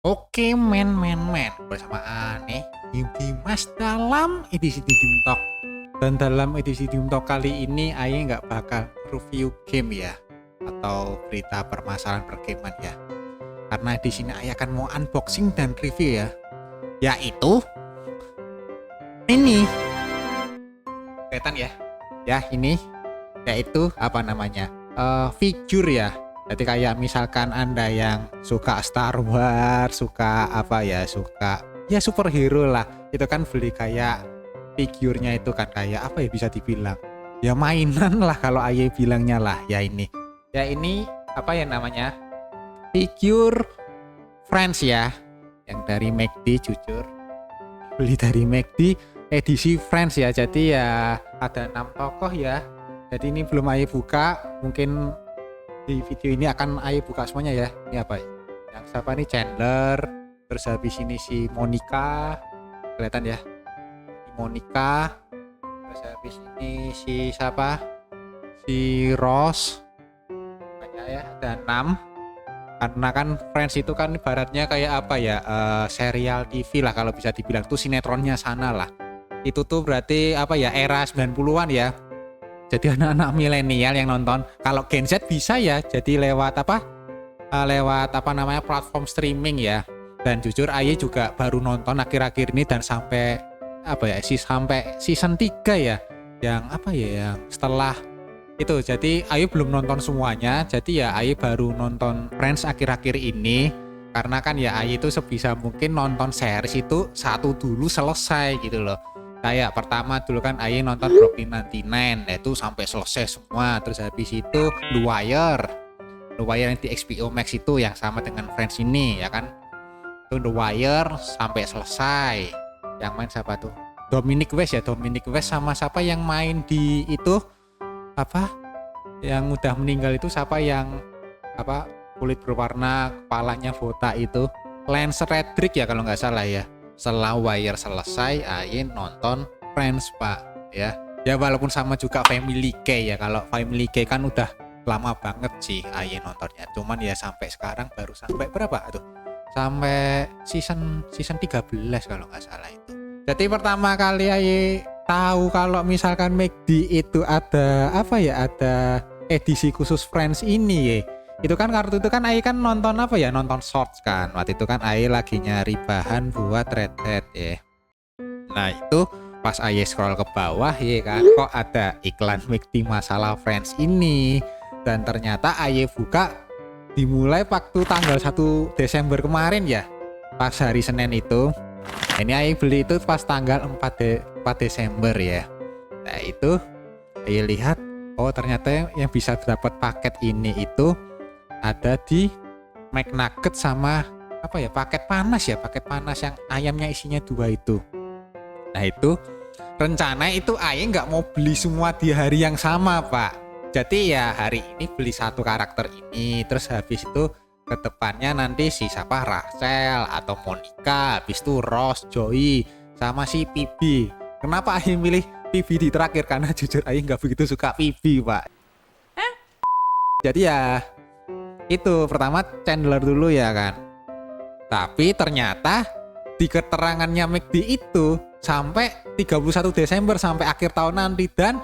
Oke men, bersama aneh Dimas dalam edisi Dim Talk. Dan dalam edisi Dim Talk kali ini Aye nggak bakal review game ya, atau berita permasalahan pergaman ya. Karena di sini Aye akan mau unboxing dan review ya, yaitu ini. Kelihatan ya ini yaitu apa namanya, figure ya. Jadi kayak misalkan Anda yang suka Star Wars, suka apa ya, suka ya superhero lah, itu kan beli kayak figurnya itu kan kayak apa ya, bisa dibilang ya mainan lah kalau Aye bilangnya lah. Ya ini apa ya namanya, figure Friends ya, yang dari McD. Jujur beli dari McD edisi Friends ya, jadi ya ada 6 tokoh ya. Jadi ini belum Aye buka, mungkin di video ini akan Aye buka semuanya ya. Ini apa? Yang siapa nih? Chandler. Terus habis ini si Monica. Kelihatan ya? Si Monica. Terus habis ini si siapa? Si Ross. Banyak ya, ada 6. Karena kan Friends itu kan ibaratnya kayak apa ya? Serial TV lah kalau bisa dibilang, tuh sinetronnya sana lah. Itu tuh berarti apa ya? Era 90-an ya. Jadi anak-anak milenial yang nonton, kalau Gen Z bisa ya, jadi lewat apa namanya, platform streaming ya. Dan jujur Aye juga baru nonton akhir-akhir ini, dan sampai apa ya, sampai season 3 ya, yang apa ya, yang setelah itu. Jadi Aye belum nonton semuanya, jadi ya Aye baru nonton Friends akhir-akhir ini. Karena kan ya Aye itu sebisa mungkin nonton series itu satu dulu selesai gitu loh. Kayak pertama dulu kan Aye nonton Brooklyn Nine-Nine, itu sampai selesai semua. Terus habis itu The Wire yang di HBO Max itu yang sama dengan Friends ini ya kan. Itu The Wire sampai selesai. Yang main siapa tuh? Dominic West sama siapa yang main di itu apa? Yang udah meninggal itu siapa, yang apa, kulit berwarna, kepalanya botak itu? Lance Reddick ya kalau nggak salah ya. Setelah Wire selesai, Aye nonton Friends pak ya. Ya walaupun sama juga Family Guy ya. Kalau Family Guy kan udah lama banget sih Aye nontonnya. Cuman ya sampai sekarang baru sampai berapa tuh? Sampai season 13 kalau nggak salah itu. Jadi pertama kali Aye tahu kalau misalkan McD itu ada apa ya, ada edisi khusus Friends ini ya. Itu kan kartu itu kan Aye kan nonton apa ya, nonton shorts kan. Waktu itu kan Aye lagi nyari bahan buat Red Hat ya. Nah itu pas Aye scroll ke bawah ya kan, kok ada iklan McD masalah Friends ini. Dan ternyata Aye buka dimulai waktu tanggal 1 Desember kemarin ya, pas hari Senin itu. Ini Aye beli itu pas tanggal 4 Desember ya. Nah itu Aye lihat, oh ternyata yang bisa dapat paket ini itu ada di McNugget sama apa ya, paket panas yang ayamnya isinya 2 itu. Nah itu rencana itu Aye nggak mau beli semua di hari yang sama pak. Jadi ya hari ini beli satu karakter ini, terus habis itu ke depannya nanti si siapa, Rachel atau Monica, habis itu Ross, Joey sama si Phoebe. Kenapa Aye milih Phoebe di terakhir? Karena jujur Aye nggak begitu suka Phoebe pak. Jadi ya itu pertama Chandler dulu ya kan. Tapi ternyata di keterangannya McD itu sampai 31 Desember, sampai akhir tahun nanti, dan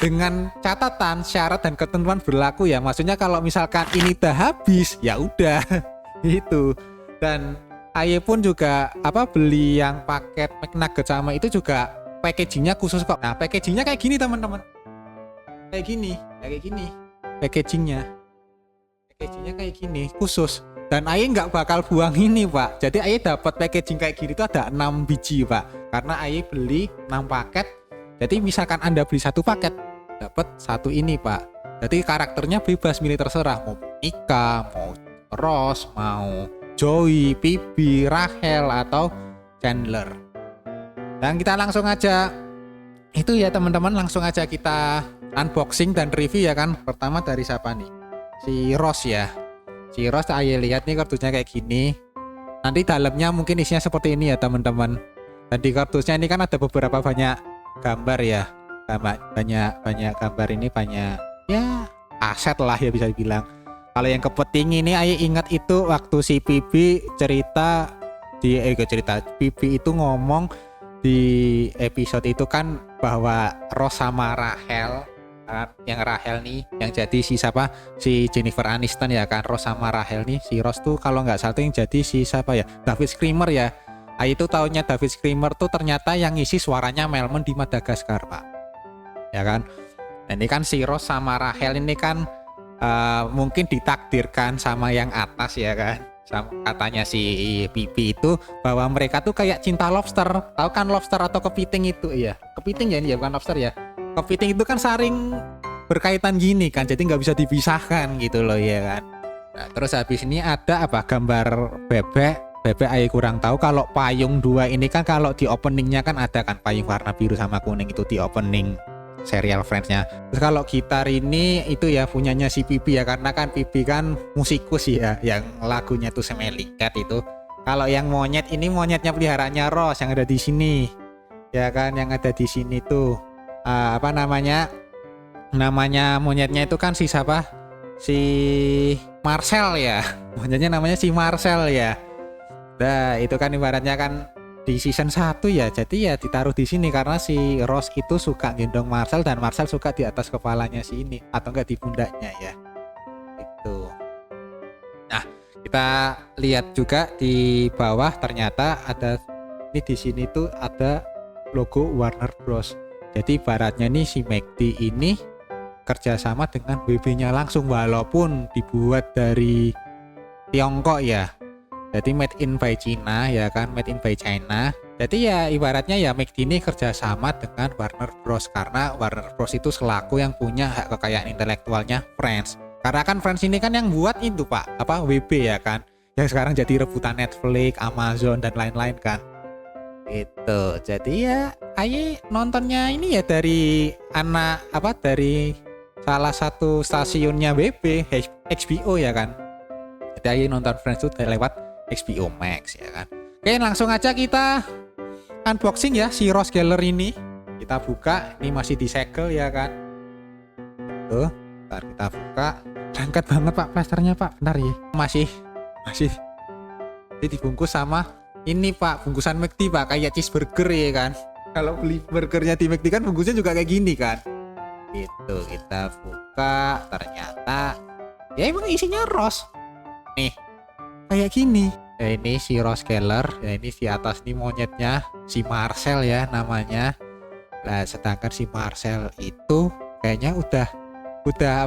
dengan catatan syarat dan ketentuan berlaku ya. Maksudnya kalau misalkan ini udah habis ya udah itu. Dan Aye pun juga apa, beli yang paket McNugget sama itu juga packagingnya khusus kok. Nah packagingnya kayak gini teman-teman, kayak gini packagingnya kayak gini khusus. Dan Aye nggak bakal buang ini pak. Jadi Aye dapat packaging kayak gini tuh ada 6 biji pak, karena Aye beli 6 paket. Jadi misalkan Anda beli 1 paket dapat 1 ini pak. Jadi karakternya bebas milih, terserah mau Monica, mau Ross, mau Joey, Phoebe, Rachel atau Chandler. Dan kita langsung aja itu ya teman-teman, langsung aja kita unboxing dan review ya kan. Pertama dari siapa nih? Si Ross ya. Si Ross Aye lihat nih kartusnya kayak gini. Nanti dalamnya mungkin isinya seperti ini ya teman-teman. Dan di kartusnya ini kan ada beberapa banyak gambar ya. Banyak gambar ini, banyak ya aset lah ya bisa dibilang. Kalau yang kepiting ini Aye ingat itu waktu si Bibi cerita Bibi itu ngomong di episode itu kan bahwa Ross sama Rachel kan, yang Rachel nih yang jadi si siapa, si Jennifer Aniston ya kan. Ross sama Rachel nih, si Ross tuh kalau nggak salah tuh yang jadi si siapa ya, David Schwimmer ya. Itu taunya David Schwimmer tuh ternyata yang ngisi suaranya Melman di Madagaskar Pak, ya kan. Nah ini kan si Ross sama Rachel ini kan mungkin ditakdirkan sama yang atas ya kan. Katanya si Bibi itu bahwa mereka tuh kayak cinta lobster. Tahu kan lobster atau kepiting itu? Iya, kepiting ya, ini ya bukan lobster ya. Kepiting itu kan saling berkaitan gini kan, jadi nggak bisa dipisahkan gitu loh ya kan. Nah, terus habis ini ada apa, gambar bebek Aye kurang tahu. Kalau payung dua ini kan kalau di openingnya kan ada kan payung warna biru sama kuning itu di opening serial Friends-nya. Terus kalau gitar ini itu ya punyanya si Bibi ya, karena kan Bibi kan musikus ya, yang lagunya tuh Smelly Cat itu. Kalau yang monyet ini monyetnya peliharaannya Ross yang ada di sini, ya kan, yang ada di sini tuh apa namanya monyetnya itu kan si siapa? Si Marcel ya, monyetnya namanya si Marcel ya. Nah itu kan ibaratnya kan di season 1 ya, jadi ya ditaruh di sini karena si Ross itu suka gendong Marcel dan Marcel suka di atas kepalanya si ini atau enggak di pundaknya ya. Itu. Nah, kita lihat juga di bawah ternyata ada ini, di sini tuh ada logo Warner Bros. Jadi ibaratnya nih si McD ini kerjasama dengan WB-nya langsung walaupun dibuat dari Tiongkok ya. Jadi made in by China ya kan, made in by China. Jadi ya ibaratnya ya McD ini kerjasama dengan Warner Bros. Karena Warner Bros itu selaku yang punya hak kekayaan intelektualnya Friends. Karena kan Friends ini kan yang buat itu Pak, apa WB ya kan, yang sekarang jadi rebutan Netflix, Amazon dan lain-lain kan. Itu. Jadi ya Aye nontonnya ini ya dari dari salah satu stasiunnya WB, HBO ya kan. Jadi Aye nonton Friends itu lewat HBO Max ya kan. Oke, langsung aja kita unboxing ya si Ross Geller ini. Kita buka, ini masih disegel ya kan. Tuh, ntar kita buka. Lengket banget Pak plasternya Pak. Bentar ya. Masih. Jadi dibungkus sama ini Pak, bungkusan McD Pak, kayak cheeseburger ya kan. Kalau beli burgernya di McD kan bungkusnya juga kayak gini kan. Itu kita buka, ternyata ya emang isinya Ross. Nih. Kayak gini. Ya ini si Ross Geller, ya ini di atas nih monyetnya si Marcel ya namanya. Nah sedangkan si Marcel itu kayaknya udah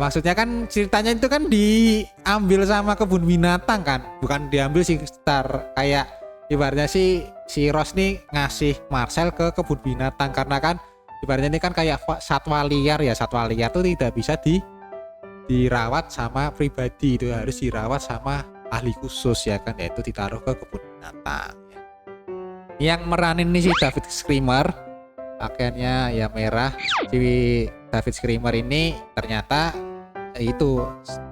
maksudnya kan ceritanya itu kan diambil sama kebun binatang kan, bukan diambil si Star. Kayak ibaratnya si Ross nih ngasih Marcel ke kebun binatang karena kan ibaratnya ini kan kayak satwa liar ya, satwa liar tuh tidak bisa dirawat sama pribadi, itu harus dirawat sama ahli khusus ya kan, yaitu ditaruh ke kebun binatang. Yang meranin ini si David Schwimmer, pakaiannya ya merah. Si David Schwimmer ini ternyata itu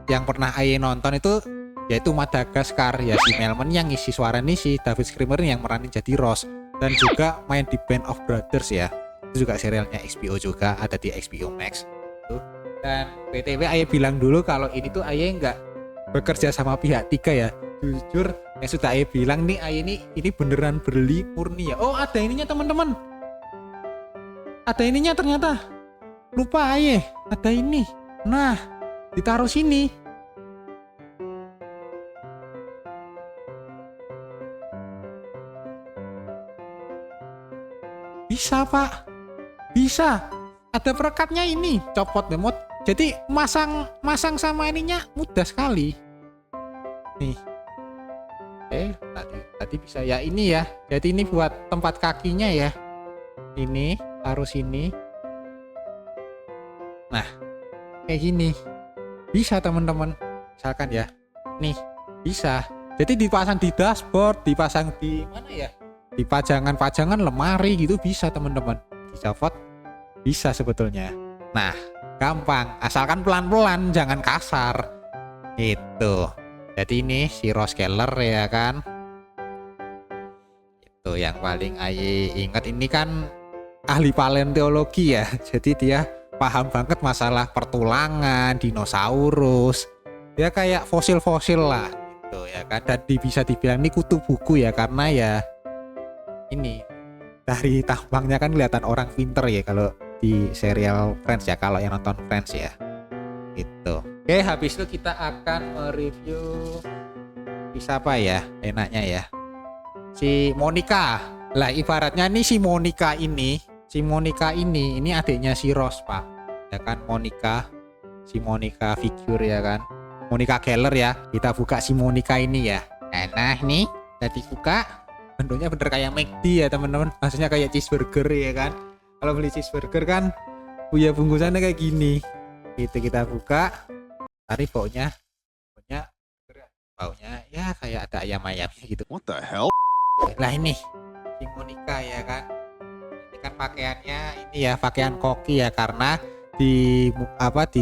yang pernah Aye nonton itu yaitu Madagaskar ya, si Melman yang ngisi suara nih si David Schwimmer yang meranin jadi Ross, dan juga main di Band of Brothers ya, itu juga serialnya HBO juga, ada di HBO Max tuh. Dan BTW Aye bilang dulu kalau ini tuh Aye nggak bekerja sama pihak tiga ya, jujur yang sudah Aye bilang nih, Aye ini beneran beli murni ya. Oh ada ininya teman-teman, ada ininya ternyata, lupa Aye ada ini. Nah ditaruh sini. Bisa Pak, bisa, ada perekatnya ini, copot demot. Jadi masang sama ininya mudah sekali. Nih. Tadi bisa ya ini ya. Jadi ini buat tempat kakinya ya. Ini taruh sini. Nah, kayak gini. Bisa teman-teman. Misalkan ya. Nih, bisa. Jadi dipasang di dashboard, dipasang di mana ya? Di pajangan lemari gitu bisa teman-teman. Dicopot bisa sebetulnya. Nah, gampang, asalkan pelan-pelan, jangan kasar. Itu. Jadi ini si Ross Geller ya kan. Itu yang paling Aye ingat, ini kan ahli paleontologi ya. Jadi dia paham banget masalah pertulangan, dinosaurus. dia kayak fosil-fosil lah gitu ya kan, dan bisa dibilang ini kutu buku ya, karena ya ini dari tampangnya kan kelihatan orang pinter ya kalau di serial Friends ya, kalau yang nonton Friends ya gitu. Oke, habis itu kita akan mereview bisa apa ya enaknya ya, si Monica lah. Ibaratnya nih si Monica ini adiknya si Ross pak ya kan. Si Monica figure ya kan, Monica Geller ya. Kita buka si Monica ini ya. Nah nih tadi buka, bentuknya bener kayak McD ya teman-teman, maksudnya kayak cheeseburger ya kan. Kalau beli cheeseburger kan punya bungkusannya kayak gini. Itu kita buka, tadi baunya ya kayak ada ayam-ayamnya gitu. What the hell? Lah ini si Monica ya kan. Ini kan pakaiannya ini ya pakaian koki ya, karena di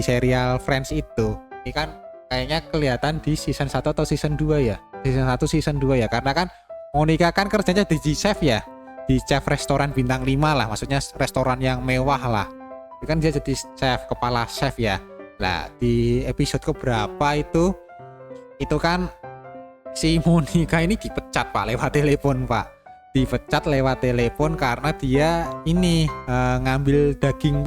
serial Friends itu ini kan kayaknya kelihatan di season 1 atau season 2 ya. Season 1 season 2 ya, karena kan Monica kan kerjanya di chef ya, di chef restoran bintang 5 lah, maksudnya restoran yang mewah lah. Itu kan dia jadi chef, kepala chef ya. Nah di episode keberapa itu kan si Monica ini dipecat pak lewat telepon pak. Dipecat lewat telepon karena dia ini ngambil daging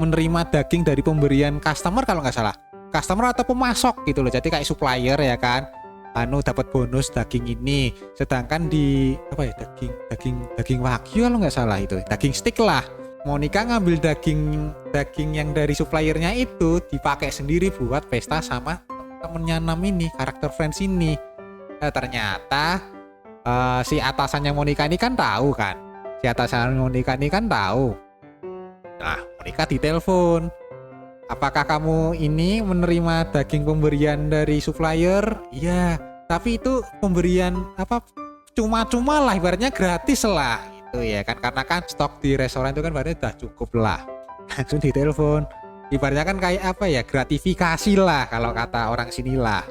menerima daging dari pemberian customer kalau nggak salah. Customer atau pemasok gitu loh. Jadi kayak supplier ya kan. Dapat bonus daging ini, sedangkan di daging wagyu kalau nggak salah itu daging stick lah. Monica ngambil daging yang dari suppliernya itu dipakai sendiri buat pesta sama temennya Nam ini, karakter Friends ini. Ternyata si atasannya Monica ini kan tahu kan, Nah Monica ditelepon, apakah kamu ini menerima daging pemberian dari supplier? Iya, tapi itu pemberian cuma-cuma lah, ibaratnya gratis lah gitu ya kan, karena kan stok di restoran itu kan ibaratnya udah cukup lah. Langsung ditelepon, ibaratnya kan kayak gratifikasi lah kalau kata orang sinilah.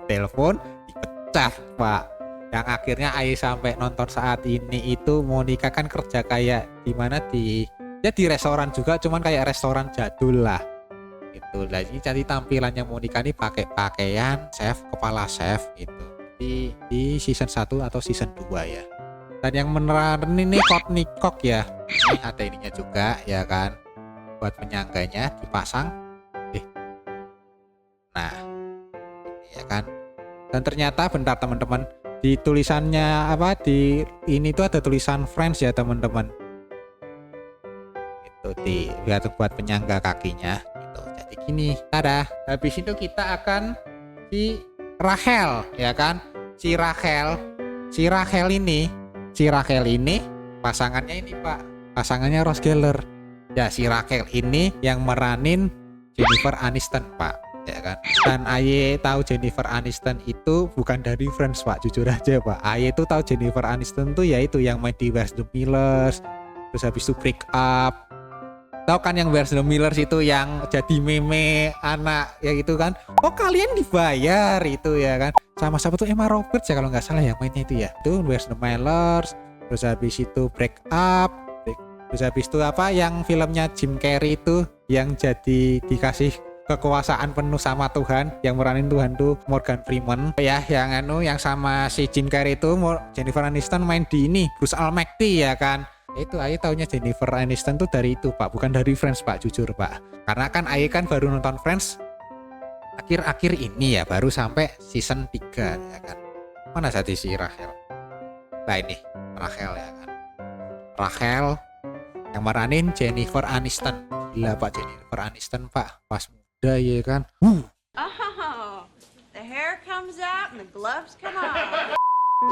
Ditelepon, dipecat pak. Yang akhirnya sampai nonton saat ini itu Monica kan kerja kayak di restoran juga, cuman kayak restoran jadul lah. Itu lagi jadi tampilannya Monica ini pakai pakaian chef, kepala chef gitu di season 1 atau season 2 ya. Dan yang meranin ini Courtney Cox ya, ini ada ininya juga ya kan, buat penyangganya dipasang nah ini ya kan. Dan ternyata bentar teman-teman, di tulisannya di ini tuh ada tulisan Friends ya teman-teman, itu lihat buat penyangga kakinya gitu. Jadi gini, tada. Habis itu kita akan si Rachel ya kan. Si Rachel ini pasangannya ini pak, pasangannya Ross Geller ya. Si Rachel ini yang meranin Jennifer Aniston pak ya kan. Dan Aye tahu Jennifer Aniston itu bukan dari Friends pak, jujur aja pak. Aye itu tahu Jennifer Aniston tuh yaitu yang main di Where's the Millers, terus habis itu Break Up. Tahu kan yang Where's the Millers itu yang jadi meme anak ya gitu kan. Oh kalian dibayar itu ya kan. Sama siapa tuh, Emma Roberts ya kalau nggak salah yang mainnya itu ya. Itu Where's the Millers, terus habis itu Break Up, terus habis itu yang filmnya Jim Carrey itu yang jadi dikasih kekuasaan penuh sama Tuhan, yang meranin Tuhan tuh Morgan Freeman ya, yang sama si Jim Carrey itu Jennifer Aniston main di ini Bruce Almighty ya kan. Itu Aye taunya Jennifer Aniston tuh dari itu pak, bukan dari Friends pak, jujur pak. Karena kan Aye kan baru nonton Friends akhir-akhir ini ya, baru sampai season 3 ya kan. Mana tadi si Rachel? Nah ini Rachel ya kan. Rachel yang meranin Jennifer Aniston. Gila pak, Jennifer Aniston pak, pas muda ya kan. Oh, the hair comes out and the gloves come on.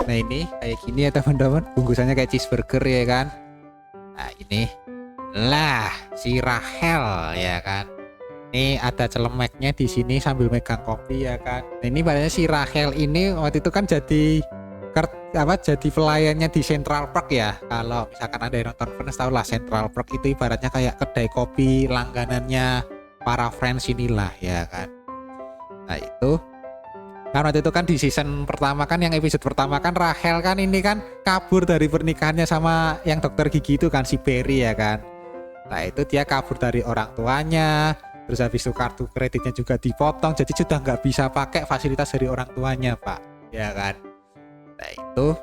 Nah ini kayak gini ya teman-teman, bungkusannya kayak cheeseburger ya kan. Nah ini lah si Rachel ya kan. Ini ada celemeknya di sini sambil megang kopi ya kan. Nah, ini padahal si Rachel ini waktu itu kan jadi pelayannya di Central Park ya. Kalau misalkan ada yang nonton Friends tahu lah, Central Park itu ibaratnya kayak kedai kopi langganannya para Friends inilah ya kan. Nah itu kan waktu itu kan di season pertama kan, yang episode pertama kan Rachel kan ini kan kabur dari pernikahannya sama yang dokter gigi itu kan, si Barry ya kan. Nah itu dia kabur dari orang tuanya, terus habis itu kartu kreditnya juga dipotong, jadi sudah nggak bisa pakai fasilitas dari orang tuanya pak, ya kan. Nah itu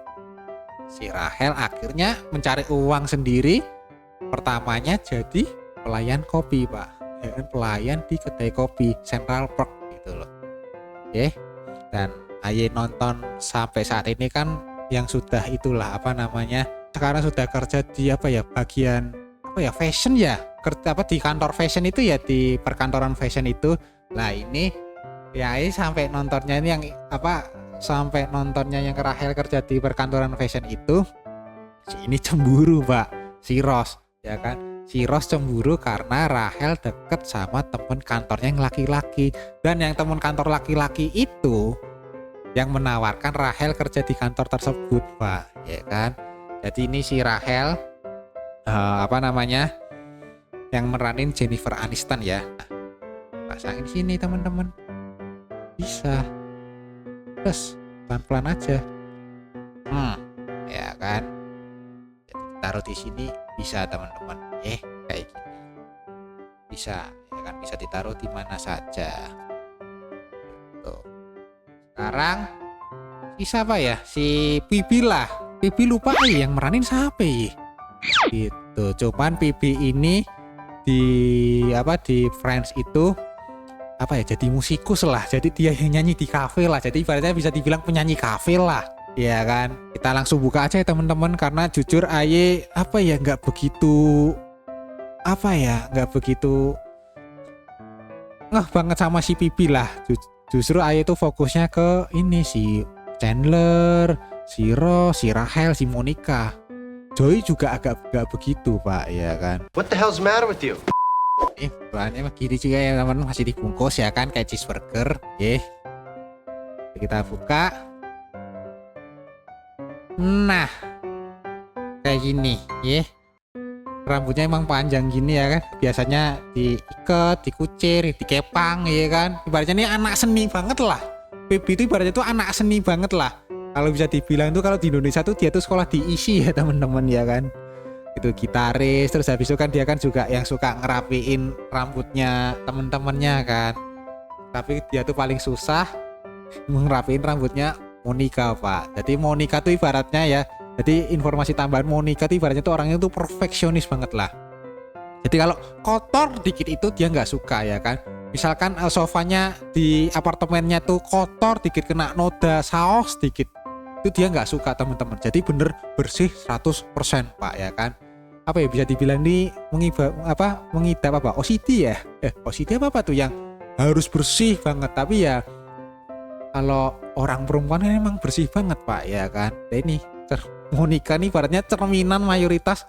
si Rahel akhirnya mencari uang sendiri, pertamanya jadi pelayan kopi pak, ya kan, pelayan di kedai kopi Central Park gitu loh. Oke, dan Aye nonton sampai saat ini kan yang sudah itulah apa namanya, sekarang sudah kerja di apa ya, bagian apa ya, fashion ya, kerja apa di kantor fashion itu ya, di perkantoran fashion itu. Nah ini ya Aye sampai nontonnya ini yang apa, sampai nontonnya yang Rahel kerja di perkantoran fashion itu, si ini cemburu pak, si Ross ya kan. Si Ross cemburu karena Rahel deket sama temen kantornya yang laki-laki, dan yang temen kantor laki-laki itu yang menawarkan Rahel kerja di kantor tersebut pak, ya kan. Jadi ini si Rahel apa namanya, yang meranin Jennifer Aniston ya. Nah, pasangin sini teman-teman, bisa, terus pelan-pelan aja, ya kan. Jadi taruh di sini bisa teman-teman, kayak gini bisa, ya kan, bisa ditaruh di mana saja. Gitu. Sekarang sisa apa ya, si Bibi lah. Bibi lupa yang meranin siapa ya gitu. Cuman Bibi ini di apa, di Friends itu apa ya, jadi musikus lah, jadi dia yang nyanyi di kafe lah, jadi ibaratnya bisa dibilang penyanyi kafe lah, ya kan. Kita langsung buka aja ya teman-teman, karena jujur Aye apa ya, nggak begitu apa ya, nggak begitu ngeh banget sama si Bibi lah. Justru Aye tuh fokusnya ke ini, si Chandler, si Ross, si Rahel, si Monica. Joey juga agak gak begitu pak, ya kan. What the hell's the matter with you? Bahannya begini juga ya teman-teman, masih dibungkus ya kan, kayak cheeseburger. Kita buka. Nah kayak gini rambutnya emang panjang gini ya kan, biasanya diikat, dikucir, dikepang ya kan. Ibaratnya ini anak seni banget lah. Bibi itu ibaratnya tuh anak seni banget lah. Kalau bisa dibilang tuh, kalau di Indonesia tuh dia tuh sekolah diisi ya teman-teman, ya kan. Itu gitaris, terus habis itu kan dia kan juga yang suka ngerapiin rambutnya temen-temennya kan. Tapi dia tuh paling susah ngerapiin rambutnya Monica pak. Jadi Monica tuh ibaratnya ya, jadi informasi tambahan, Monica tuh ibaratnya tuh orangnya tuh perfeksionis banget lah. Jadi kalau kotor dikit itu dia nggak suka ya kan. Misalkan sofanya di apartemennya tuh kotor dikit, kena noda saus dikit, itu dia nggak suka teman-teman. Jadi bener bersih 100% pak ya kan. Apa ya, bisa dibilang ini mengidap apa, OCD ya, OCD apa tuh, yang harus bersih banget. Tapi ya kalau orang perempuan kan emang bersih banget pak ya kan. Nah ini Monica nih ibaratnya cerminan mayoritas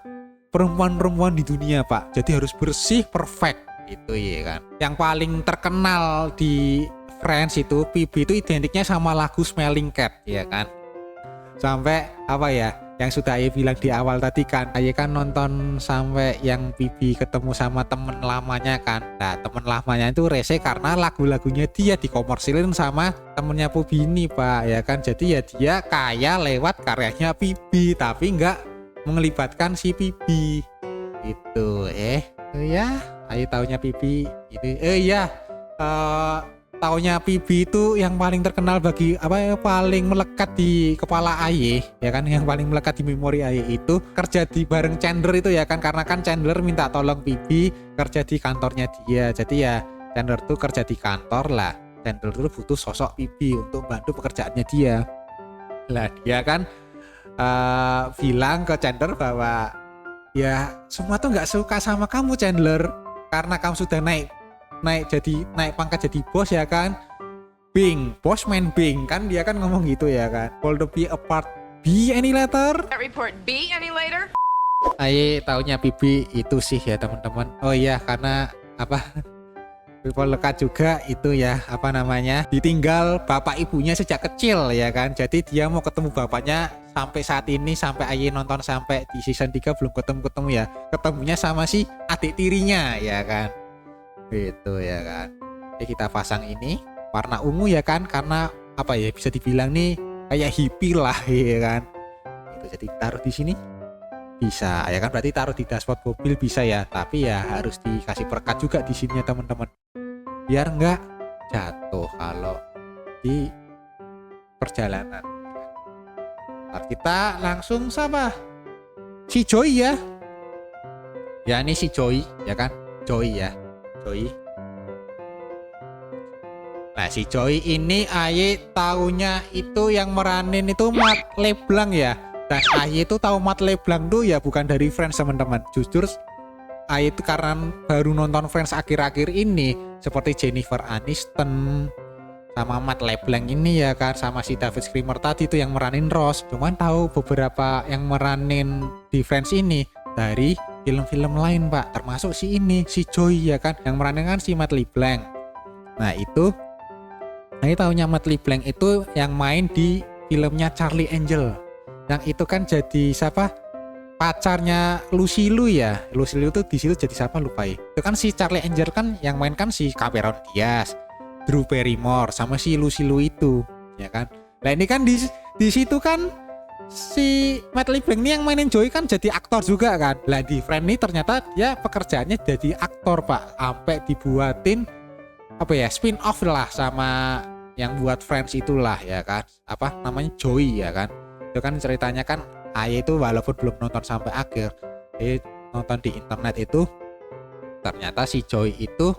perempuan-perempuan di dunia pak. Jadi harus bersih, perfect gitu ya kan. Yang paling terkenal di Friends itu Bibi itu identiknya sama lagu Smelling Cat ya kan. Sampai apa ya, yang sudah Aye bilang di awal tadi kan, Aye kan nonton sampai yang Bibi ketemu sama temen lamanya kan. Nah temen lamanya itu rese karena lagu-lagunya dia dikomersilin sama temennya Pubini pak ya kan. Jadi ya dia kaya lewat karyanya Bibi, tapi nggak melibatkan si Bibi itu. Ya Aye taunya Bibi ini taunya Bibi itu yang paling terkenal bagi apa ya, paling melekat di kepala Aye ya kan, yang paling melekat di memori Aye itu kerja di bareng Chandler itu ya kan. Karena kan Chandler minta tolong Bibi kerja di kantornya dia, jadi ya Chandler tuh kerja di kantor lah. Chandler tuh butuh sosok Bibi untuk bantu pekerjaannya dia lah. Dia kan bilang ke Chandler bahwa ya semua tuh nggak suka sama kamu Chandler, karena kamu sudah naik pangkat jadi bos ya kan. Bing, bos main Bing kan, dia kan ngomong gitu ya kan. Will the be apart be any later? That report be any later? Aye taunya Bibi itu sih ya teman-teman. Oh iya, karena apa, people lekat juga itu ya, apa namanya, ditinggal bapak ibunya sejak kecil ya kan. Jadi dia mau ketemu bapaknya sampai saat ini, sampai Aye nonton sampai di season 3 belum ketemu ya. Ketemunya sama si adik tirinya ya kan. Gitu ya kan. Kita pasang ini warna ungu ya kan, karena apa ya, bisa dibilang nih kayak hippie lah ya kan. Itu jadi taruh di sini bisa ya kan, berarti taruh di dashboard mobil bisa ya, tapi ya harus dikasih perekat juga di sini ya teman-teman. biar nggak jatuh kalau di perjalanan. Ntar kita langsung sama si Joey ya. Ya ini si Joey ya kan, Joey ya, Joey. Nah si Joey ini Aye taunya itu yang meranin itu Matt LeBlanc ya. Dan Aye itu tahu Matt LeBlanc tuh ya bukan dari Friends teman-teman. Jujur Aye itu karena baru nonton Friends akhir-akhir ini, seperti Jennifer Aniston sama Matt LeBlanc ini ya kan, sama si David Schwimmer tadi itu yang meranin Ross. Cuman tahu beberapa yang meranin di Friends ini dari film-film lain Pak, termasuk si ini, si Joey ya kan, yang meranin kan si Matt LeBlanc. Nah itu Aye tahunya Matt LeBlanc itu yang main di filmnya Charlie Angel, yang itu kan jadi siapa, pacarnya Lucy Liu ya. Lucy Liu tuh di situ jadi siapa lupa ya. Itu kan si Charlie Angel kan yang main kan si Cameron Diaz, Drew Barrymore sama si Lucy Liu itu ya kan. Nah ini kan di situ kan si Matt LeBlanc ini yang mainin Joey kan jadi aktor juga kan. Lah di Friends ini ternyata dia pekerjaannya jadi aktor Pak, sampai dibuatin apa ya, spin off lah sama yang buat Friends itulah ya kan, apa namanya, Joey ya kan. Itu kan ceritanya kan Aye itu walaupun belum nonton sampai akhir, nonton di internet itu ternyata si Joey itu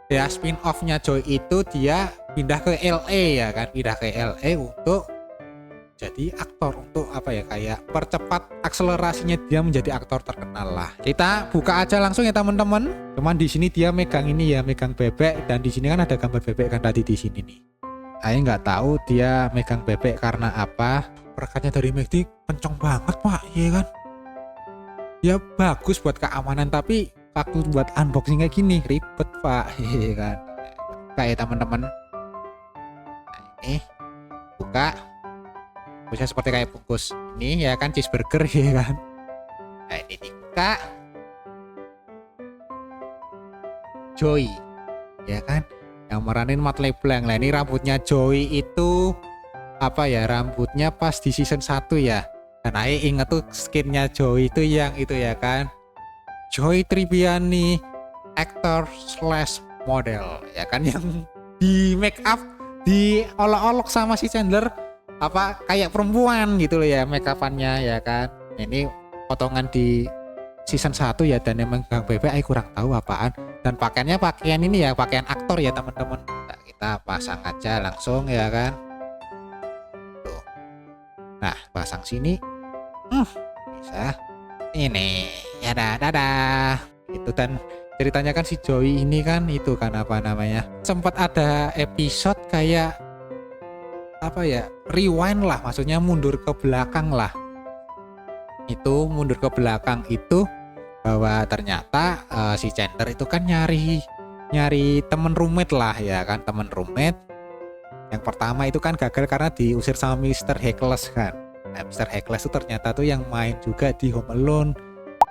ya spin off-nya Joey itu dia pindah ke LA ya kan, pindah ke LA untuk jadi aktor, untuk apa ya, kayak percepat akselerasinya dia menjadi aktor terkenal lah. Kita buka aja langsung ya teman-teman. Cuman di sini dia megang ini ya, megang bebek, dan di sini kan ada gambar bebek kan tadi di sini nih. Ayo nggak tahu dia megang bebek karena apa. Perekatnya dari McD kenceng banget Pak, iya kan? Ya bagus buat keamanan, tapi waktu buat unboxing kayak gini ribet Pak, iya kan? Kayak teman-teman. Nah, ini buka. Bisa seperti kayak bungkus ini ya kan, cheeseburger ya kan. Nah ini dibuka, Joey ya kan, yang meranin Matt LeBlanc. Nah ini rambutnya Joey itu apa ya, rambutnya pas di season 1 ya. Dan Aye inget tuh skinnya Joey itu yang itu ya kan, Joey Tribbiani, actor slash model ya kan, yang di make up, di olok-olok sama si Chandler apa kayak perempuan gitu loh ya make upannya ya kan. Ini potongan di season 1 ya, dan emang Bang Bebek Aye kurang tahu apaan. Dan pakaiannya pakaian ini ya, pakaian aktor ya teman-teman. Nah, kita pasang aja langsung ya kan. Tuh. Nah pasang sini bisa ini ya, dadah itu. Dan ceritanya kan si Joey ini kan itu kan apa namanya, sempat ada episode kayak apa ya, rewind lah, maksudnya mundur ke belakang lah. Itu mundur ke belakang itu bahwa ternyata si Chandler itu kan nyari temen roommate lah ya kan, temen roommate. Yang pertama itu kan gagal karena diusir sama Mr. Heckles kan. Nah Mr. Heckles itu ternyata tuh yang main juga di Home Alone,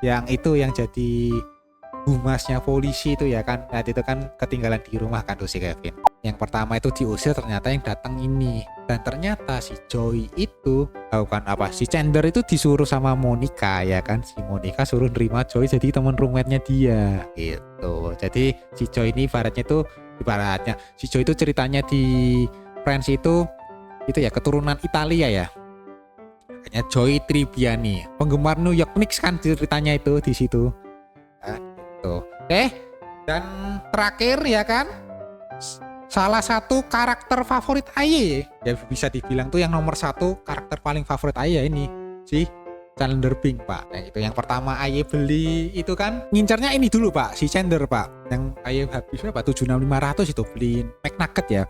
yang itu yang jadi humasnya polisi itu ya kan. Nah itu kan ketinggalan di rumah kan tuh si Kevin. Yang pertama itu diusir, ternyata yang datang ini. Dan ternyata si Joey itu bukan apa, si Chandler itu disuruh sama Monica ya kan. Si Monica suruh nerima Joey jadi teman roommate-nya dia gitu. Jadi si Joey ini ibaratnya si Joey itu ceritanya di Friends itu ya keturunan Italia ya. Makanya Joey Tribbiani, penggemar New York Knicks kan ceritanya itu di situ. Nah, gitu. Oke. Dan terakhir ya kan, salah satu karakter favorit Aye ya, bisa dibilang tuh yang nomor 1 karakter paling favorit Aye ini, si Chandler Bing Pak. Nah itu yang pertama Aye beli itu kan, ngincernya ini dulu Pak, si Chandler Pak, yang Aye habis berapa, 7.500 itu beliin McNugget ya,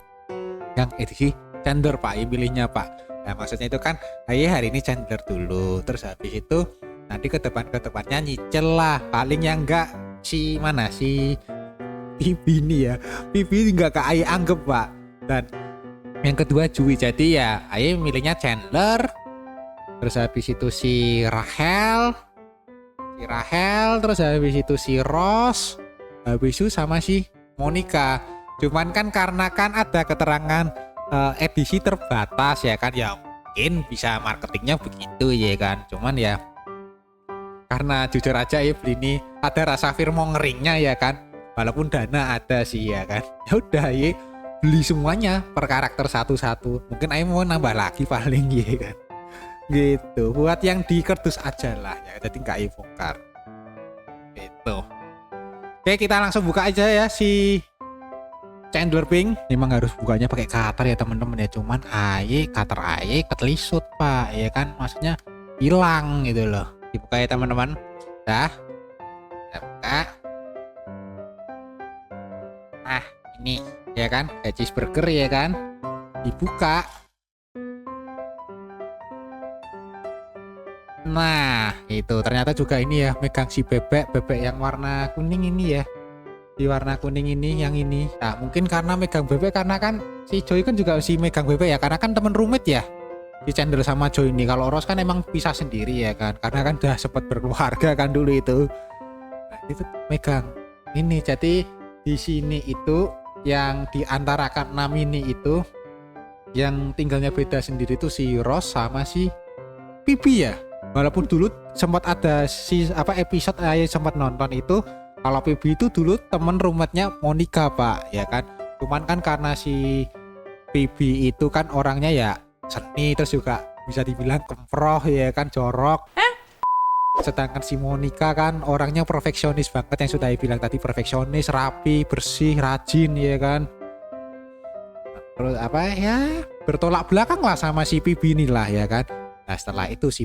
yang edisi Chandler Pak Aye pilihnya Pak. Nah maksudnya itu kan Aye hari ini Chandler dulu, terus habis itu nanti ke depannya nyicil lah, paling yang enggak si mana, si Pipi ini ya, Pipi nggak ke Aye anggap Pak. Dan yang kedua Joey, jadi ya Aye milihnya Chandler. Terus habis itu si Rachel, terus habis itu si Ross, habis itu sama si Monica. Cuman kan karena kan ada keterangan edisi terbatas ya kan, ya mungkin bisa marketingnya begitu ya kan. Cuman ya karena jujur aja ya beli ini ada rasa fear mongeringnya ya kan. walaupun dana ada sih ya kan. Ya udah ya beli semuanya per karakter satu-satu, mungkin Aing mau nambah lagi paling ya kan gitu, buat yang di kardus aja lah ya, jadi nggak Aing bongkar gitu. Oke, kita langsung buka aja ya si Chandler Bing. Memang harus bukanya pakai cutter ya teman-teman ya, cuman cutter ketelisut pak ya kan, maksudnya hilang gitu loh. Dibuka ya teman-teman. Dah kita buka. Nah ini ya kan, kayak cheeseburger ya kan, dibuka. Nah itu ternyata juga ini ya, megang si bebek yang warna kuning ini ya, di warna kuning ini, yang ini. Nah mungkin karena megang bebek, karena kan si Joy kan juga si megang bebek ya, karena kan temen roommate ya si Chandler sama Joy ini. Kalau Ross kan emang pisah sendiri ya kan, karena kan udah sempat berkeluarga kan dulu itu. Nah itu megang ini, jadi di sini itu yang di antara kan 6 ini itu yang tinggalnya beda sendiri tuh si Ross sama si Pipi ya. Walaupun dulu sempat ada si episode saya sempat nonton itu, kalau Pipi itu dulu temen roommate-nya Monica pak ya kan. Cuman kan karena si Pipi itu kan orangnya ya seni, terus juga bisa dibilang kemproh ya kan, jorok. Sedangkan si Monica kan orangnya perfeksionis banget, yang sudah dibilang tadi, perfeksionis, rapi, bersih, rajin ya kan. Terus bertolak belakang lah sama si Pipi inilah ya kan. Nah setelah itu si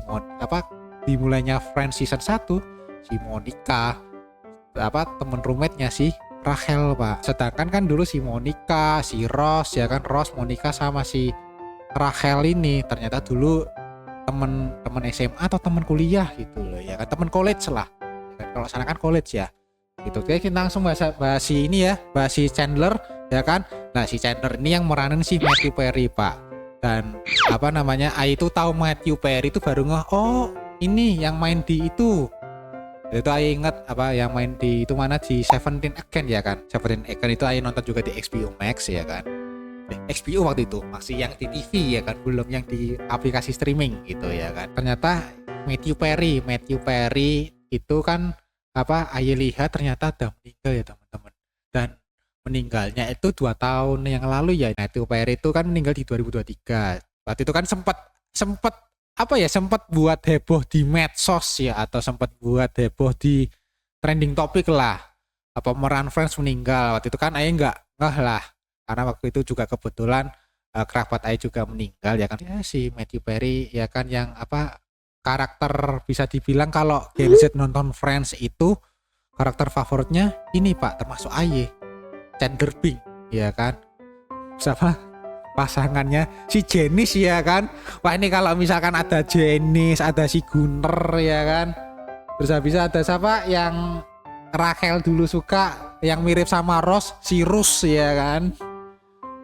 dimulainya Friends season 1, si Monica temen roommate-nya si Rachel pak. Sedangkan kan dulu si Monica, si Ross ya kan, Monica sama si Rachel ini ternyata dulu temen SMA atau temen kuliah gitu loh ya kan, temen college lah ya kan? Kalau sana kan college ya gitu. Oke, kita langsung bahas si ini ya, bahas si Chandler ya kan. Nah si Chandler ini yang meranin si Matthew Perry pak. Dan itu tahu Matthew Perry itu baru oh ini yang main di itu Ayo inget yang main di itu mana, di Seventeen Again ya kan. Seventeen Again itu Ayo nonton juga di HBO Max ya kan. HBO waktu itu masih yang di TV ya kan, belum yang di aplikasi streaming gitu ya kan. Ternyata Matthew Perry itu kan Ayo lihat ternyata udah meninggal ya teman-teman. Dan meninggalnya itu 2 tahun yang lalu ya. Matthew Perry itu kan meninggal di 2023. Waktu itu kan sempat buat heboh di medsos ya, atau sempat buat heboh di trending topik lah, pemeran Friends meninggal. Waktu itu kan Ayo nggak lah, karena waktu itu juga kebetulan kerabat Ayo juga meninggal ya kan. Ya si Matthew Perry ya kan, yang karakter bisa dibilang kalau Gen Z nonton Friends itu karakter favoritnya ini pak, termasuk Ayo, Chandler Bing ya kan, sama pasangannya si Janice ya kan. Wah ini kalau misalkan ada Janice, ada si Gunner ya kan, terus habis ada siapa yang Rachel dulu suka yang mirip sama Ross, si Rus ya kan.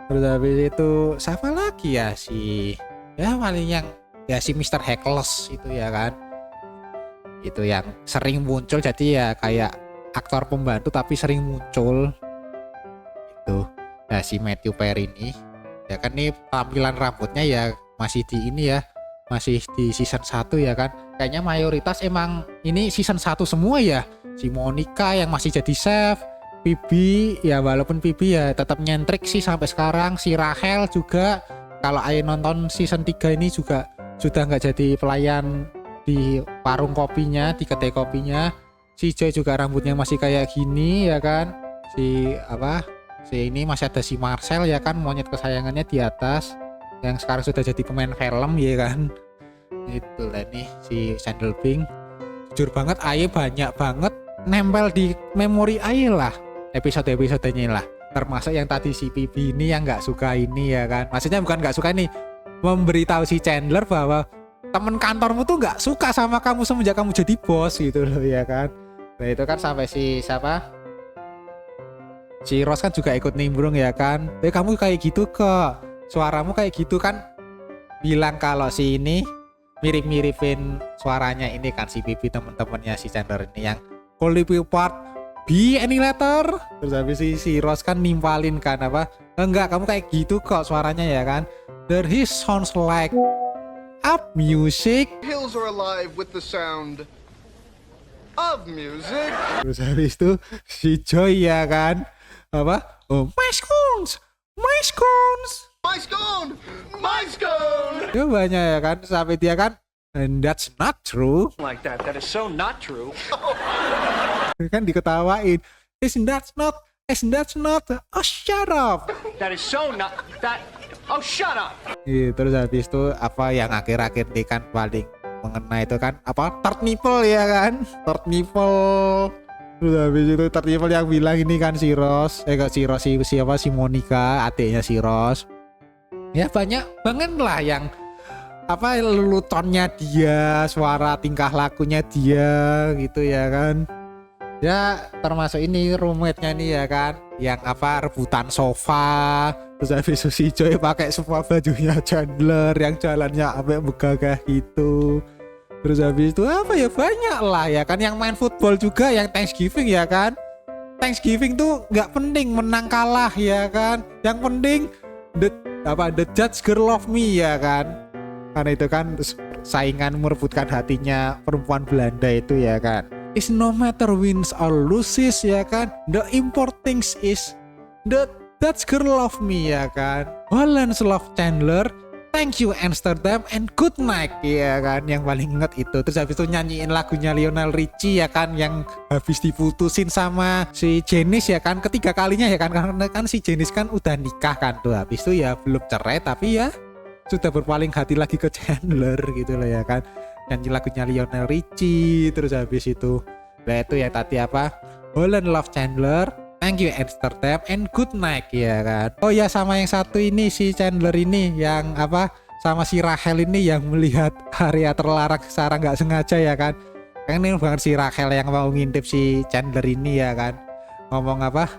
Terus habis itu siapa lagi ya, si paling yang ya si Mr. Heckles itu ya kan, itu yang sering muncul, jadi ya kayak aktor pembantu tapi sering muncul itu. Nah si Matthew Perry ini ya kan, nih tampilan rambutnya ya masih di ini ya, masih di season 1 ya kan. Kayaknya mayoritas emang ini season 1 semua ya. Si Monica yang masih jadi chef, Pibi ya, walaupun Pibi ya tetap nyentrik sih sampai sekarang. Si Rachel juga kalau Ayo nonton season 3 ini juga sudah nggak jadi pelayan di warung kopinya, di kedai kopinya. Si Joy juga rambutnya masih kayak gini ya kan. Si ini masih ada si Marcel ya kan, monyet kesayangannya di atas, yang sekarang sudah jadi pemain film ya kan. Itulah nih si Chandler Bing. Jujur banget Ayo banyak banget nempel di memori Ayo lah episode-episodenya lah. Termasuk yang tadi si Pipi ini yang nggak suka ini ya kan. Maksudnya bukan nggak suka ini, memberitahu si Chandler bahwa temen kantormu tuh nggak suka sama kamu semenjak kamu jadi bos gitu loh ya kan. Nah itu kan sampai si Ross kan juga ikut nimbrung ya kan. Kamu kayak gitu kok, suaramu kayak gitu kan, bilang kalau si ini mirip-miripin suaranya ini kan si Pipi, temen-temennya si Chandler ini yang call you part be any letter. Terus habis si Ross kan nimpalin kan enggak, kamu kayak gitu kok suaranya ya kan. There he sounds like up music. Hills are alive with the sound of music. Terus habis itu si Joy ya kan, apa? Oh, my scones, my scones. My scone! My scone! Ya banyak ya kan, sampai dia kan, and that's not true. Like that. That is so not true. Kan diketawain. Isn't that not? Oh, shut up. That is so not that. Oh, shut up. Terus habis itu apa yang akhir-akhir ini kan paling mengena itu kan apa? Third nipple ya kan? Third nipple. Terus habis itu third nipple yang bilang ini kan si Rose, enggak si Rose, siapa si Monica, adiknya si Rose. Ya banyak banget lah yang apa leluconnya dia, suara tingkah lakunya dia gitu ya kan. Ya termasuk ini roommate-nya nih ya kan, yang apa rebutan sofa. Terus habis itu si Joy pakai semua bajunya Chandler yang jalannya sampai begagah gitu. Terus habis itu apa ya banyak lah ya kan, yang main football juga, yang Thanksgiving ya kan. Thanksgiving tuh nggak penting menang kalah ya kan, yang penting the judge girl love me ya kan. Karena itu kan saingan merebutkan hatinya perempuan Belanda itu ya kan. Is no matter wins or loses ya kan, the important things is the Dutch girl love me ya kan, Hollands love Chandler, thank you Amsterdam and good night ya kan, yang paling inget itu. Terus habis itu nyanyiin lagunya Lionel Richie ya kan, yang habis diputusin sama si Janice ya kan, ketiga kalinya ya kan, karena kan si Janice kan udah nikah kan tuh, habis itu ya belum cerai tapi ya sudah berpaling hati lagi ke Chandler gitu loh ya kan. Nyanyi lagunya Lionel Richie. Terus habis itu nah itu ya tadi apa, Holland love Chandler, thank you Amsterdam and good night ya kan. Oh ya sama yang satu ini si Chandler ini yang apa, sama si Rachel ini yang melihat area terlarang secara nggak sengaja ya kan. Kan ini banget si Rachel yang mau ngintip si Chandler ini ya kan, ngomong apa,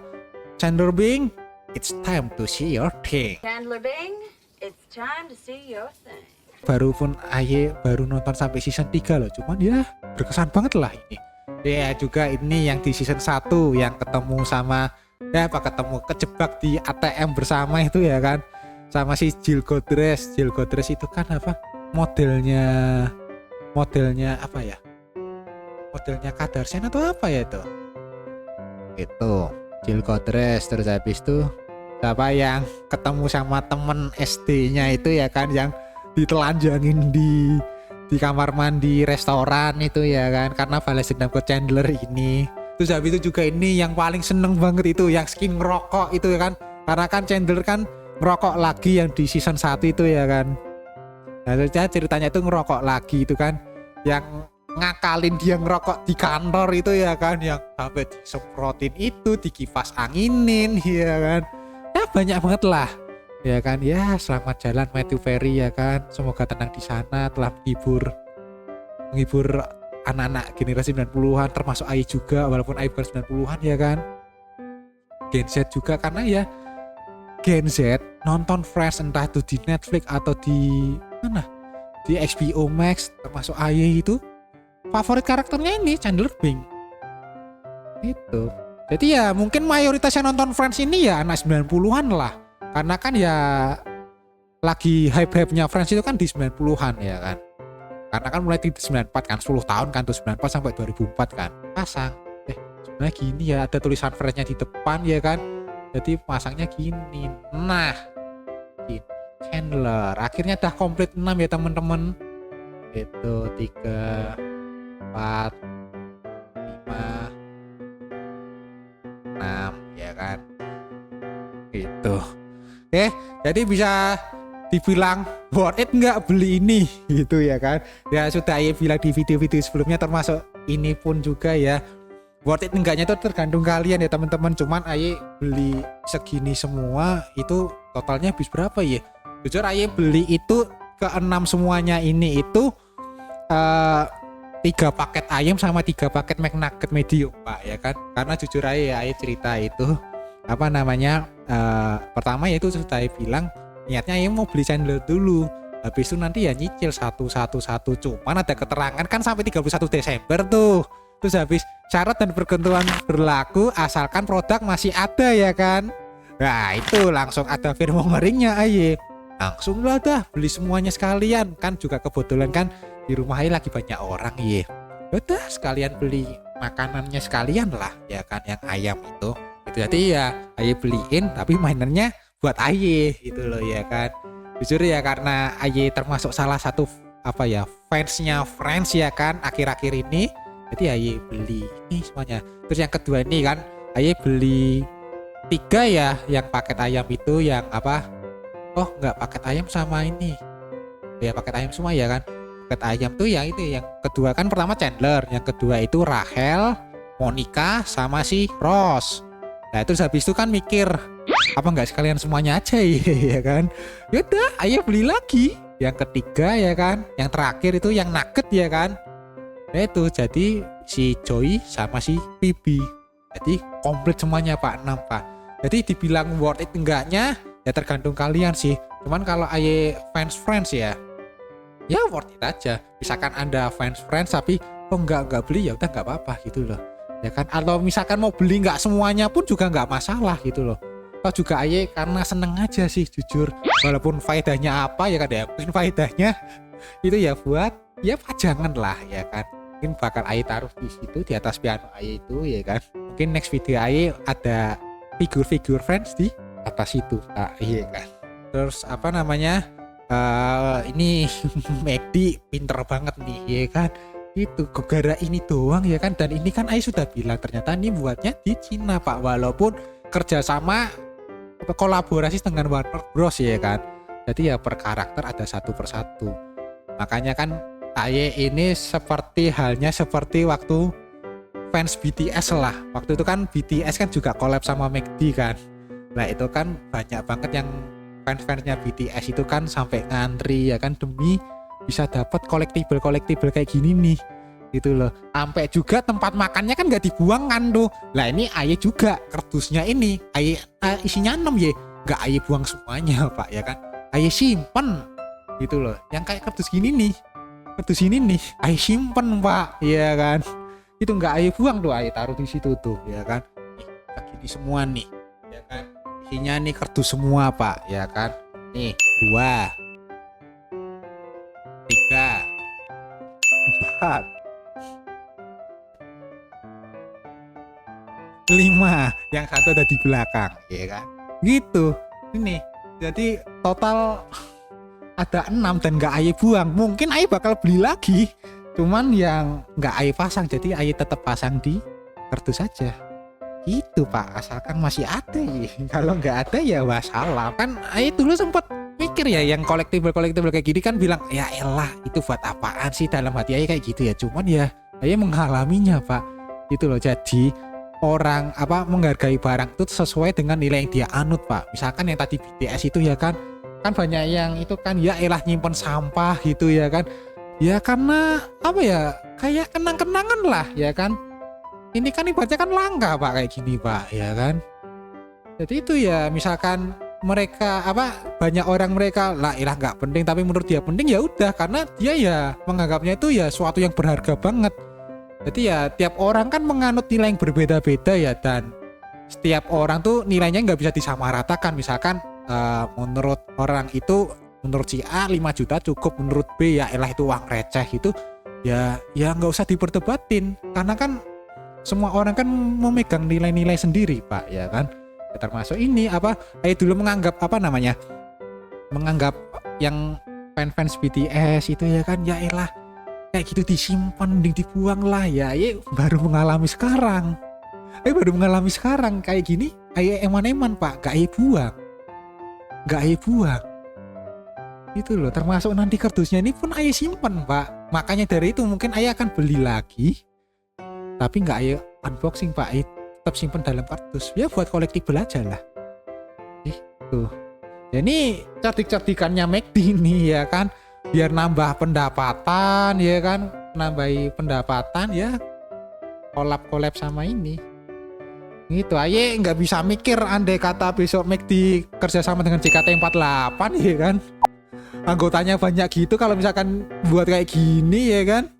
Chandler Bing, it's time to see your thing. Chandler Bing, it's time to see your thing. Baru pun Aye baru nonton sampai season 3 loh, cuman ya berkesan banget lah ini. Ya juga ini yang di season 1 yang ketemu sama ya apa, ketemu kejebak di ATM bersama itu ya kan, sama si Jill Godress. Jill Godress itu kan apa, modelnya apa ya, modelnya Kardashian atau apa ya itu Jill Godress. Terus habis itu siapa yang ketemu sama temen SD-nya itu ya kan, yang ditelanjangin di kamar mandi restoran itu ya kan, karena balas dendam ke Chandler ini. Terus habis itu juga ini yang paling seneng banget itu yang skin ngerokok itu ya kan, karena kan Chandler kan ngerokok lagi yang di season 1 itu ya kan. Nah ceritanya itu ngerokok lagi itu kan, yang ngakalin dia ngerokok di kantor itu ya kan, yang sampai disemprotin itu, dikipas anginin ya kan. Ya banyak banget lah ya kan. Ya selamat jalan Matthew Perry ya kan, semoga tenang di sana, telah menghibur anak-anak generasi 90-an termasuk Ai juga, walaupun Ai bukan 90-an ya kan, Gen Z juga, karena ya Gen Z nonton Friends entah itu di Netflix atau di mana, di HBO Max, termasuk Ai itu favorit karakternya ini Chandler Bing itu. Jadi ya mungkin mayoritas yang nonton Friends ini ya anak 90-an lah, karena kan ya lagi hype-hype-nya Friends itu kan di 90-an ya kan. Karena kan mulai di 94 kan, 10 tahun kan tuh, 94 sampai 2004 kan. Pasang sebenarnya gini ya, ada tulisan Friends-nya di depan ya kan. Jadi pasangnya gini. Nah, gini. Chandler akhirnya udah komplit 6 ya teman-teman. Itu 3 4 5 6 ya kan. Gitu. Oke, jadi bisa dibilang worth it nggak beli ini gitu ya kan. Ya sudah Aye bilang di video-video sebelumnya, termasuk ini pun juga ya, worth it enggaknya itu tergantung kalian ya teman-teman. Cuman Aye beli segini semua itu totalnya habis berapa ya? Jujur Aye beli itu ke 6 semuanya ini itu 3 paket ayam sama 3 paket McNugget medium Pak ya kan. Karena jujur Aye cerita itu apa namanya, pertama ya itu sudah Aye bilang niatnya Aye mau beli Chandler dulu, habis itu nanti ya nyicil satu. Cuman ada keterangan kan sampai 31 Desember tuh. Terus habis syarat dan ketentuan berlaku asalkan produk masih ada ya kan. Nah itu langsung ada firmware-nya Aye, langsung lah dah beli semuanya sekalian. Kan juga kebetulan kan di rumah Aye lagi banyak orang ya, udah sekalian beli makanannya sekalian lah ya kan, yang ayam itu jadi ya Aye beliin, tapi mainannya buat Aye gitu loh ya kan. Jujur ya, karena Aye termasuk salah satu apa ya fansnya Friends ya kan akhir-akhir ini, jadi Aye beli ini semuanya. Terus yang kedua ini kan Aye beli 3 ya yang paket ayam itu, yang apa, oh nggak paket ayam sama ini ya, paket ayam semua ya kan. Paket ayam tuh yang itu, yang kedua kan pertama Chandler, yang kedua itu Rachel, Monica sama si Ross. Nah terus habis itu kan mikir apa nggak sekalian semuanya aja ya kan. Yaudah Aye beli lagi yang ketiga ya kan, yang terakhir itu yang nugget ya kan. Nah itu jadi si Joey sama si Phoebe, jadi komplit semuanya Pak, 6 Pak. Jadi dibilang worth it enggaknya ya tergantung kalian sih. Cuman kalau Aye fans Friends ya worth it aja. Misalkan Anda fans Friends tapi nggak beli, ya udah nggak apa-apa gitu loh ya kan. Atau misalkan mau beli nggak semuanya pun juga nggak masalah gitu loh. Atau juga Aye karena seneng aja sih jujur, walaupun faedahnya apa ya kan ya, mungkin faedahnya itu ya buat ya pajangan lah ya kan. Mungkin bakal Aye taruh di situ di atas piano Aye itu ya kan. Mungkin next video Aye ada figur-figur Friends di atas itu iya kan. Terus apa namanya, ini McD pinter banget nih ya kan, itu gara ini doang ya kan. Dan ini kan Aye sudah bilang ternyata ini buatnya di Cina Pak, walaupun kerjasama kolaborasi dengan Warner Bros ya kan. Jadi ya per karakter ada satu persatu. Makanya kan Aye ini halnya seperti waktu fans BTS lah. Waktu itu kan BTS kan juga collab sama McD kan. Nah itu kan banyak banget yang fans-fansnya BTS itu kan sampai ngantri ya kan demi bisa dapat kolektibel kayak gini nih gitu loh. Sampai juga tempat makannya kan gak dibuang kan tuh. Lah ini Aye juga kardusnya ini Aye isinya 6 ya, gak Aye buang semuanya Pak ya kan. Aye simpen gitu loh. Yang kayak kardus gini nih, kardus ini nih Aye simpen Pak ya kan. Itu gak Aye buang tuh, Aye taruh di situ tuh ya kan. Nih kayak gini semua nih ya kan. Isinya nih kardus semua Pak ya kan. Nih 2 3 4 5, yang satu ada di belakang ya kan gitu. Ini jadi total ada 6 dan gak Aye buang. Mungkin Aye bakal beli lagi, cuman yang gak Aye pasang, jadi Aye tetap pasang di kardus saja gitu Pak, asalkan masih ada ya. Kalau nggak ada ya wassalam. Kan Aye dulu sempat mikir ya yang kolektibel kayak gini kan, bilang ya elah itu buat apaan sih, dalam hati Aye kayak gitu ya. Cuman ya Aye mengalaminya Pak gitu loh. Jadi orang apa menghargai barang itu sesuai dengan nilai yang dia anut Pak. Misalkan yang tadi BTS itu ya kan banyak yang itu kan ya elah nyimpen sampah gitu ya kan. Ya karena apa ya, kayak kenang-kenangan lah ya kan. Ini kan ibaratnya kan langka Pak kayak gini Pak ya kan. Jadi itu ya misalkan mereka banyak orang mereka lah elah nggak penting, tapi menurut dia penting ya udah, karena dia ya menganggapnya itu ya suatu yang berharga banget. Jadi ya tiap orang kan menganut nilai yang berbeda-beda ya, dan setiap orang tuh nilainya nggak bisa disamaratakan. Misalkan menurut orang itu, menurut si A 5 juta cukup, menurut B ya elah itu uang receh gitu. Ya nggak usah diperdebatin, karena kan semua orang kan memegang nilai-nilai sendiri Pak ya kan. Ya, termasuk ini Aye dulu menganggap menganggap yang fans BTS itu ya kan, ya elah kayak gitu disimpan mending dibuang lah ya. Aye baru mengalami sekarang kayak gini. Aye eman-eman Pak, gak Aye buang itu loh. Termasuk nanti kardusnya ini pun Aye simpan Pak. Makanya dari itu mungkin Aye akan beli lagi, tapi gak Aye unboxing Pak. Aye tetap simpan dalam kardus ya buat kolektibel aja lah itu. Jadi cerdik-cerdikannya McD nih ya kan, biar nambah pendapatan ya kan, nambahi pendapatan ya, kolab sama ini gitu. Aye nggak bisa mikir andai kata besok McD kerjasama dengan JKT48 ya kan, anggotanya banyak gitu. Kalau misalkan buat kayak gini ya kan,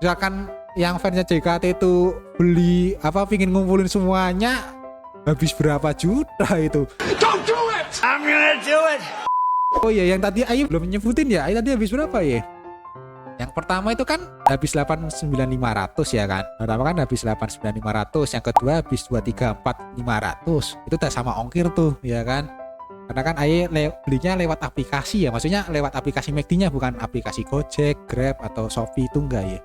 misalkan yang fansnya JKT itu beli pingin ngumpulin semuanya, habis berapa juta itu. Don't do it! I'm gonna do it! Oh iya, yang tadi Ayu belum nyebutin ya. Ayu tadi habis berapa ya? Yang pertama itu kan habis 89.500 ya kan. Pertama kan habis 89.500, yang kedua habis 234.500. Itu udah sama ongkir tuh ya kan. Karena kan Aye belinya lewat aplikasi ya, maksudnya lewat aplikasi McD-nya, bukan aplikasi Gojek, Grab atau Shopee, itu enggak ya.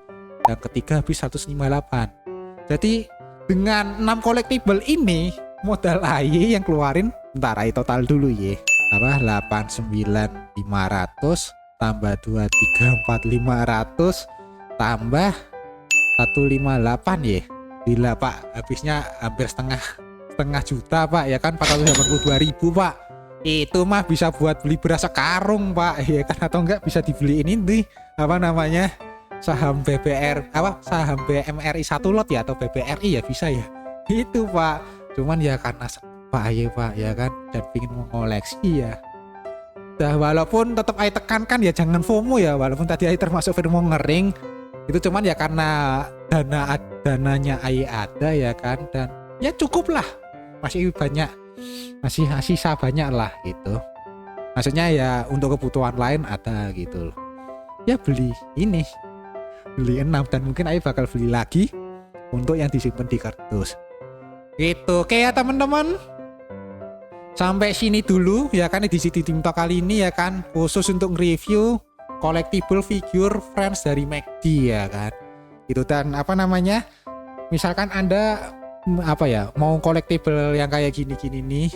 Yang ketiga habis 158. Jadi dengan 6 collectible ini modal Aye yang keluarin, bentar Aye total dulu ya. 89.500 tambah 234.500 tambah 158 ya. Gila Pak, habisnya hampir setengah juta Pak ya kan, 482.000 Pak. Itu mah bisa buat beli beras sekarung Pak ya kan, atau enggak bisa dibeliin ini apa namanya, saham BBR apa, saham BMRI 1 lot ya, atau BBRI ya bisa ya. Itu Pak, cuman ya karena Pak Aye Pak ya kan, dan pingin mengoleksi ya. Nah, walaupun tetap Aye tekankan ya jangan FOMO ya, walaupun tadi Aye termasuk FOMO ngering itu, cuman ya karena dananya Aye ada ya kan, dan ya cukup lah, masih banyak, masih sisa banyak lah gitu. Maksudnya ya untuk kebutuhan lain ada gitu loh. Ya beli 6, dan mungkin Aye bakal beli lagi untuk yang disimpan di kardus. Gitu. Oke ya teman-teman. Sampai sini dulu ya kan edisi Tim Talk kali ini ya kan, khusus untuk review collectible figure Friends dari McD ya kan. Itu, dan apa namanya, misalkan Anda apa ya, mau collectible yang kayak gini-gini nih,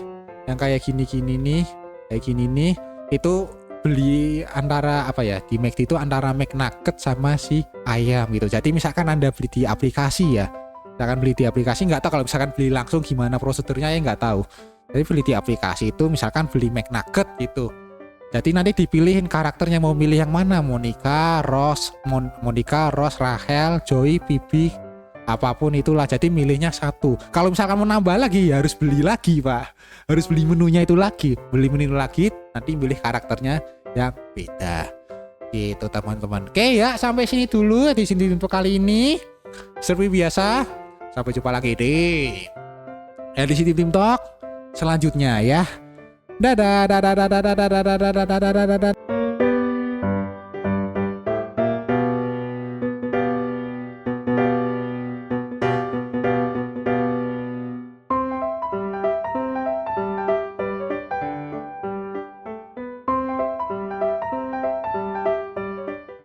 yang kayak gini-gini nih, kayak gini nih, itu beli antara apa ya, di McD itu antara McNugget sama si ayam gitu. Jadi misalkan Anda beli di aplikasi ya, misalkan beli di aplikasi, nggak tahu kalau misalkan beli langsung gimana prosedurnya ya, nggak tahu. Jadi beli di aplikasi itu misalkan beli McNugget gitu. Jadi nanti dipilihin karakternya, mau milih yang mana, Monica, Rose, Rachel, Joey, Bibi, apapun itulah. Jadi milihnya satu. Kalau misalkan mau nambah lagi ya harus beli lagi Pak. Harus beli menunya itu lagi. Beli menu lagi, nanti milih karakternya yang beda. Gitu teman-teman. Oke ya, sampai sini dulu di sini untuk kali ini. Seperti biasa, sampai jumpa lagi di edisi Tim Talk selanjutnya ya. Dadah.